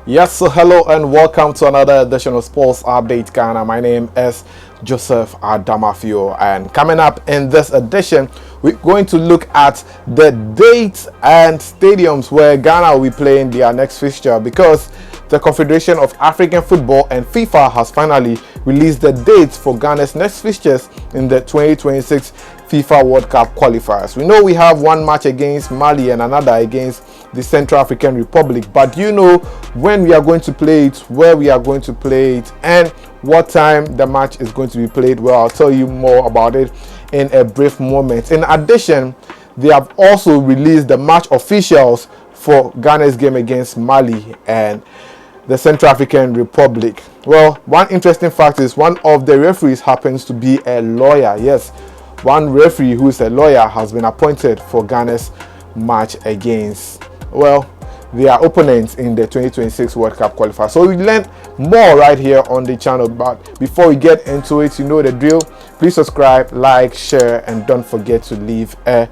Yes, so hello and welcome to another edition of Sports Update Ghana. My name is Joseph Adamafio, and coming up in this edition, we're going to look at the dates and stadiums where Ghana will be playing their next fixture, because the Confederation of African Football and FIFA has finally released the dates for Ghana's next fixtures in the 2026 FIFA World Cup qualifiers. We know we have one match against Mali and another against the Central African Republic, but you know when we are going to play it, where we are going to play it, and what time the match is going to be played. Well, I'll tell you more about it in a brief moment. In addition, they have also released the match officials for Ghana's game against Mali and the Central African Republic. Well, one interesting fact is one of the referees happens to be a lawyer. Yes, one referee who is a lawyer has been appointed for Ghana's match against, well, their opponents in the 2026 World Cup qualifier. So we learned more right here on the channel, but before we get into it, you know the drill. Please subscribe, like, share, and don't forget to leave a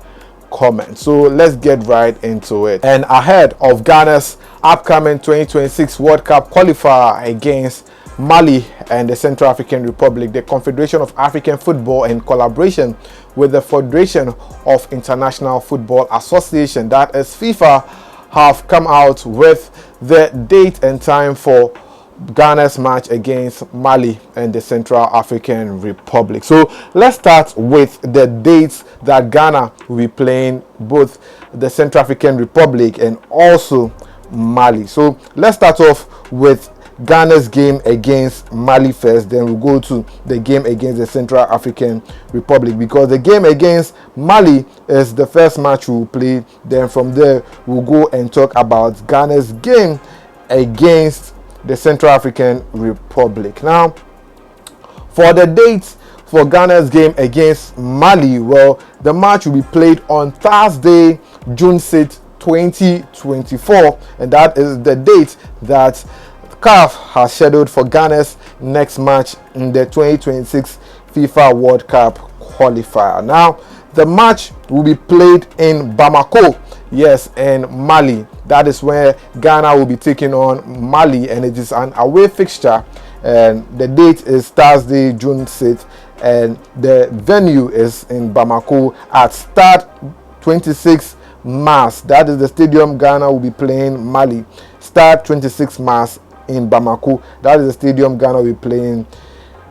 comment. So let's get right into it. And ahead of Ghana's upcoming 2026 World Cup qualifier against Mali and the Central African Republic, the Confederation of African Football, in collaboration with the Federation of International Football Association, that is FIFA, have come out with the date and time for Ghana's match against Mali and the Central African Republic. So let's start with the dates that Ghana will be playing both the Central African Republic and also Mali. So let's start off with Ghana's game against Mali first, then we'll go to the game against the Central African Republic, because the game against Mali is the first match we'll play. Then from there we'll go and talk about Ghana's game against the Central African Republic. Now, for the dates for Ghana's game against Mali, well, the match will be played on Thursday, June 6, 2024, and that is the date that CAF has scheduled for Ghana's next match in the 2026 FIFA World Cup qualifier. Now, the match will be played in Bamako, yes, in Mali. That is where Ghana will be taking on Mali, and it is an away fixture, and the date is Thursday, June 6th, and the venue is in Bamako at Stade 26 Mars. That is the stadium Ghana will be playing Mali. Stade 26 Mars in Bamako. That is the stadium Ghana will be playing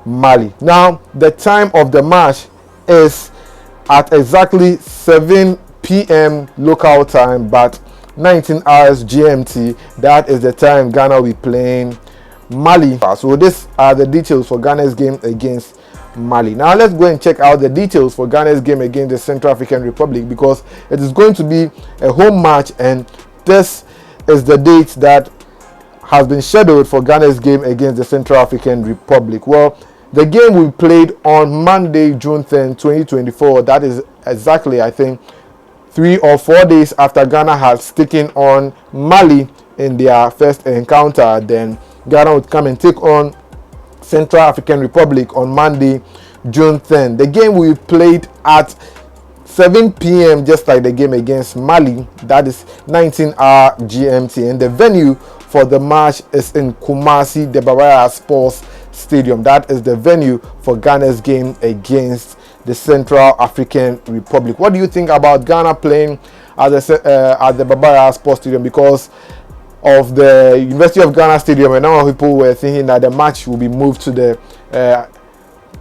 Mali. Now, the time of the match is at exactly 7 p.m. local time, but 19 hours GMT. That is the time Ghana will be playing Mali. So these are the details for Ghana's game against Mali. Now let's go and check out the details for Ghana's game against the Central African Republic, because it is going to be a home match, and this is the date that has been scheduled for Ghana's game against the Central African Republic. Well, the game will be played on Monday, June 10, 2024. That is exactly, I think, 3 or 4 days after Ghana has taken on Mali in their first encounter. Then Ghana would come and take on Central African Republic on Monday, June 10. The game will be played at 7 p.m. just like the game against Mali. That is 19-hour GMT, and the venue for the match is in Kumasi, the Bavaria Sports Stadium. That is the venue for Ghana's game against the Central African Republic. What do you think about Ghana playing at the Bavaria Sports Stadium? Because of the University of Ghana Stadium, and now people were thinking that the match will be moved to the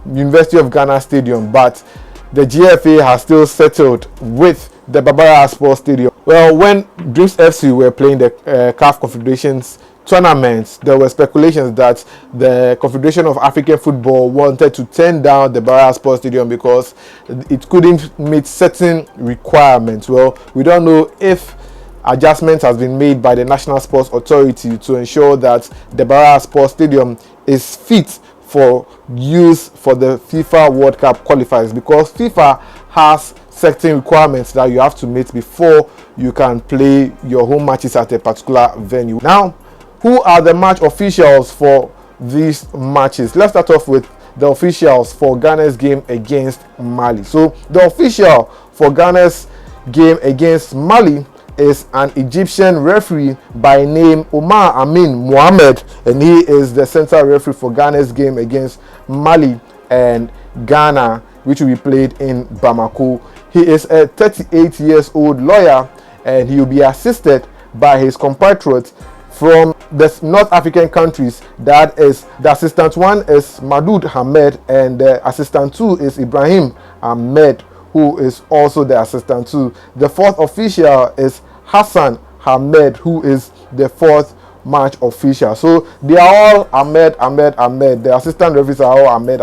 University of Ghana Stadium, but the GFA has still settled with the Bavaria Sports Stadium. Well, when Dreams FC were playing the CAF Confederations tournaments, there were speculations that the Confederation of African Football wanted to turn down the Bavaria Sports Stadium because it couldn't meet certain requirements. Well, we don't know if adjustments has been made by the National Sports Authority to ensure that the Bavaria Sports Stadium is fit for use for the FIFA World Cup qualifiers, because FIFA has certain requirements that you have to meet before you can play your home matches at a particular venue. Now, who are the match officials for these matches? Let's start off with the officials for Ghana's game against Mali. So the official for Ghana's game against Mali, is an Egyptian referee by name Omar Amin Mohamed, and he is the central referee for Ghana's game against Mali and Ghana, which will be played in Bamako. He is a 38 years old lawyer, and he will be assisted by his compatriots from the North African countries. That is, the assistant 1 is Madoud Hamed, and the assistant 2 is Ibrahim Ahmed, who is also the assistant 2. The 4th official is Hassan Hamed, who is the 4th match official. So they are all Ahmed. The assistant referees are all Ahmed,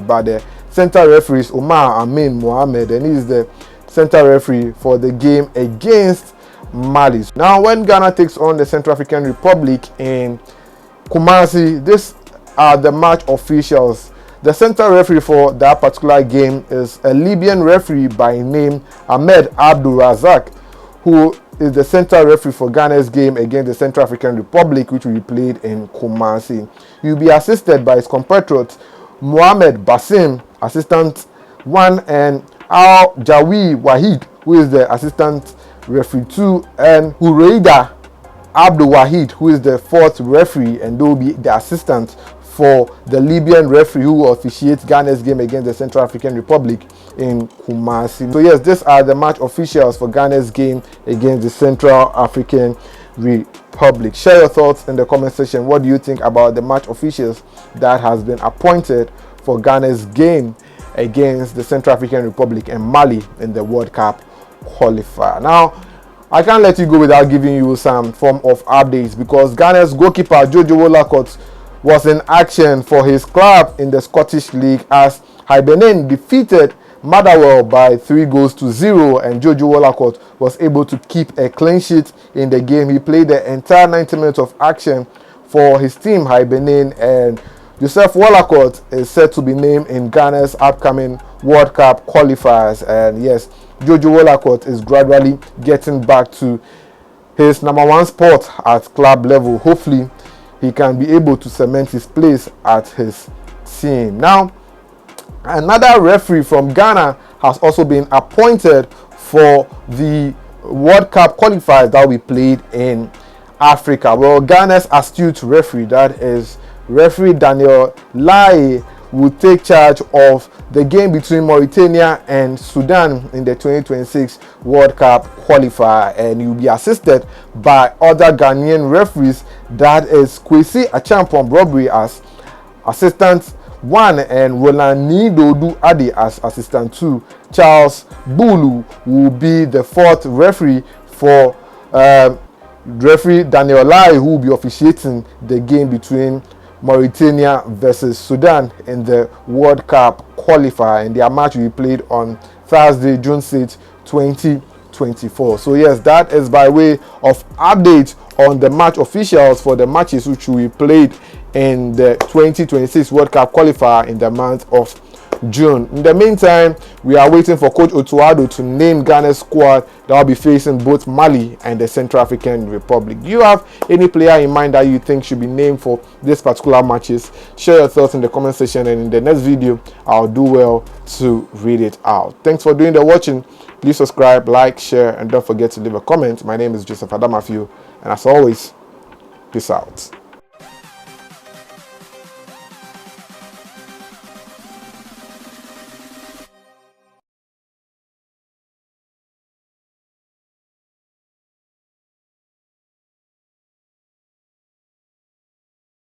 but the center referee is Omar Amin Mohamed, and he is the center referee for the game against Mali. Now, when Ghana takes on the Central African Republic in Kumasi, these are the match officials. The center referee for that particular game is a Libyan referee by name Ahmed Abdul Razak, who is the center referee for Ghana's game against the Central African Republic, which will be played in Kumasi. He will be assisted by his compatriot Mohamed Basim, assistant 1, and Al Jawi Wahid, who is the assistant referee 2, and Hureida Abdul Wahid, who is the 4th referee, and they will be the assistant for the Libyan referee who will officiate Ghana's game against the Central African Republic in Kumasi. So yes, these are the match officials for Ghana's game against the Central African Republic. Share your thoughts in the comment section. What do you think about the match officials that has been appointed for Ghana's game against the Central African Republic and Mali in the World Cup qualifier? Now, I can't let you go without giving you some form of updates, because Ghana's goalkeeper Jojo Wolacott was in action for his club in the Scottish League as Hibernian defeated Motherwell by 3-0, and Jojo Wolacott was able to keep a clean sheet in the game. He played the entire 90 minutes of action for his team Hibernian, and Joseph Wolacott is set to be named in Ghana's upcoming World Cup qualifiers. And yes, Jojo Wolacott is gradually getting back to his #1 spot at club level. Hopefully, he can be able to cement his place at his team. Now, another referee from Ghana has also been appointed for the World Cup qualifiers that we played in Africa. Well, Ghana's astute referee, that is referee Daniel Lai, will take charge of the game between Mauritania and Sudan in the 2026 World Cup qualifier, and he will be assisted by other Ghanaian referees, that is Kwesi Achampong Robbery as assistant 1 and Roland Nidodu Adi as assistant 2. Charles Bulu will be the 4th referee for referee Daniel Lai, who will be officiating the game between Mauritania versus Sudan in the World Cup qualifier, and their match will be played on Thursday, June 6, 2024. So yes, that is by way of update on the match officials for the matches which will be played in the 2026 World Cup qualifier in the month of June. In the meantime, we are waiting for Coach Otuado to name Ghana's squad that will be facing both Mali and the Central African Republic. Do you have any player in mind that you think should be named for these particular matches? Share your thoughts in the comment section, and in the next video, I'll do well to read it out. Thanks for doing the watching. Please subscribe, like, share, and don't forget to leave a comment. My name is Joseph Adamafio, and as always, peace out.